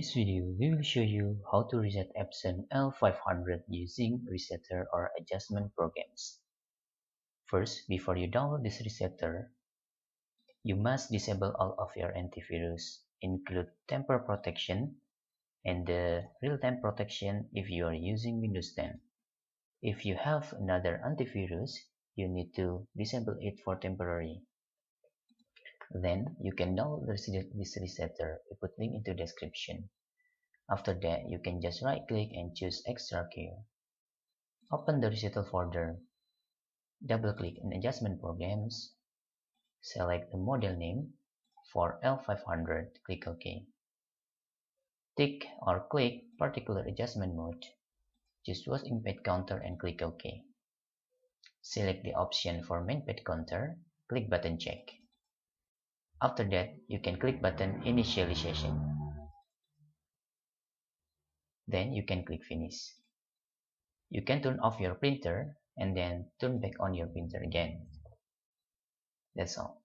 this video, we will show you how to reset Epson L500 using resetter or adjustment programs. First, before you download this resetter, you must disable all of your antivirus, include temper protection and the real-time protection if you are using Windows 10. If you have another antivirus, you need to disable it for temporary. Then you can download this resetter. We put link into description. After that, you can just right click and choose Extra Care. Open the resetter folder. Double click in Adjustment Programs. Select the model name. For L500, click OK. Tick or click Particular Adjustment Mode. Choose Watching Pad Counter and click OK. Select the option for Main Pad Counter. Click button Check. After that, you can click button Initialization. Then you can click Finish. You can turn off your printer and then turn back on your printer again. That's all.